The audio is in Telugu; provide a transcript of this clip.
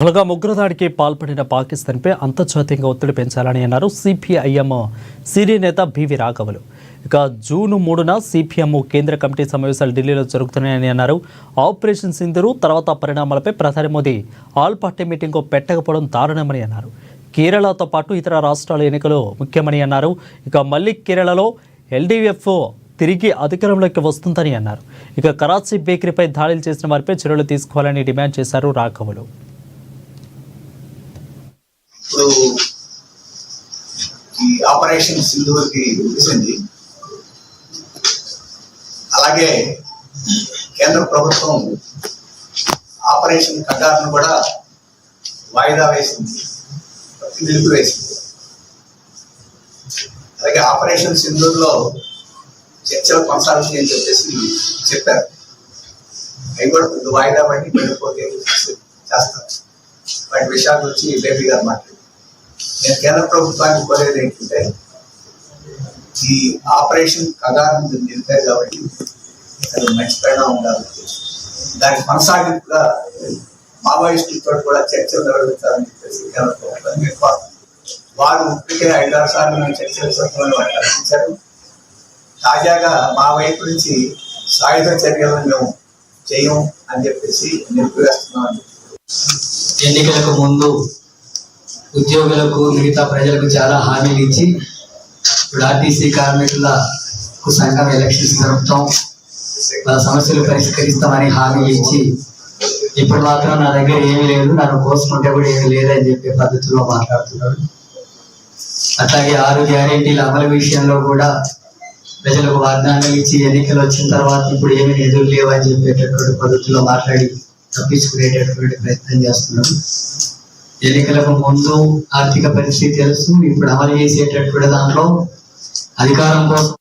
అలాగా ఉగ్రదాడికి పాల్పడిన పాకిస్తాన్పై అంతర్జాతీయంగా ఒత్తిడి పెంచాలని అన్నారు సిపిఐఎం సీనియర్ నేత బివి రాఘవులు. ఇక జూన్ 3న సిపిఎం కేంద్ర కమిటీ సమావేశాలు ఢిల్లీలో జరుగుతున్నాయని అన్నారు. ఆపరేషన్ సింధూర్ తర్వాత పరిణామాలపై ప్రధాని మోదీ ఆల్ పార్టీ మీటింగ్ పెట్టకపోవడం దారుణమని అన్నారు. కేరళతో పాటు ఇతర రాష్ట్రాల ఎన్నికలు ముఖ్యమని అన్నారు. ఇక మళ్ళీ కేరళలో ఎల్డీఎఫ్ తిరిగి అధికారంలోకి వస్తుందని అన్నారు. ఇక కరాచీ బేకరీపై దాడులు చేసిన వారిపై చర్యలు తీసుకోవాలని డిమాండ్ చేశారు రాఘవులు. ఇప్పుడు ఈ ఆపరేషన్ సింధూర్కి ముగిసింది. అలాగే కేంద్ర ప్రభుత్వం ఆపరేషన్ కగార్ను కూడా వాయిదా వేసింది, నిలిపివేసింది. అలాగే ఆపరేషన్ సింధూర్లో చర్చలు కొనసాగుతాయి అని చెప్పేసి చెప్పారు. అవి కూడా కొంచెం వాయిదా పడి వెళ్ళిపోతే చేస్తారు. వాటి విషయాలు వచ్చి బేబీ గారు మాట్లాడారు. నేను కేంద్ర ప్రభుత్వానికి కోరేది ఏంటంటే, ఈ ఆపరేషన్ కగారు నిలిపారు కాబట్టి అది మంచి పరిణామం ఉండాలి. దానికి కొనసాగింపుగా మావోయిస్టులతో కూడా చర్చలు నిర్వహించాలని చెప్పేసి కేంద్ర ప్రభుత్వాన్ని వారు ఇప్పటికే 5-6 సార్లు మేము చర్చలు సత్వంలో ప్రకటించారు. తాజాగా మా వైపు నుంచి సాయుధ చర్యలను మేము చేయం అని చెప్పేసి నిలిపివేస్తున్నాం. ఎన్నికలకు ముందు ఉద్యోగులకు మిగతా ప్రజలకు చాలా హామీలు ఇచ్చి ఇప్పుడు ఆర్టీసీ కార్మికులకు సంఘం ఎలక్షన్స్ జరుపుతాం, వాళ్ళ సమస్యలు పరిష్కరిస్తామని హామీలు ఇచ్చి ఇప్పుడు మాత్రం నా దగ్గర ఏమీ లేదు, నన్ను కోసుకుంటే కూడా ఏమీ లేదని చెప్పే పద్ధతిలో మాట్లాడుతున్నాడు. అట్లాగే 6 గ్యారెంటీల అమలు విషయంలో కూడా ప్రజలకు వాగ్దానాలు ఇచ్చి ఎన్నికలు వచ్చిన తర్వాత ఇప్పుడు ఏమీ ఎదురు లేవని చెప్పేటటువంటి పద్ధతిలో మాట్లాడి తప్పించుకునేటటువంటి ప్రయత్నం చేస్తున్నాడు. ఎన్నికలకు ముందు ఆర్థిక పరిస్థితి తెలుసు, ఇప్పుడు అమలు చేసేటటువంటి దాంట్లో అధికారం కోసం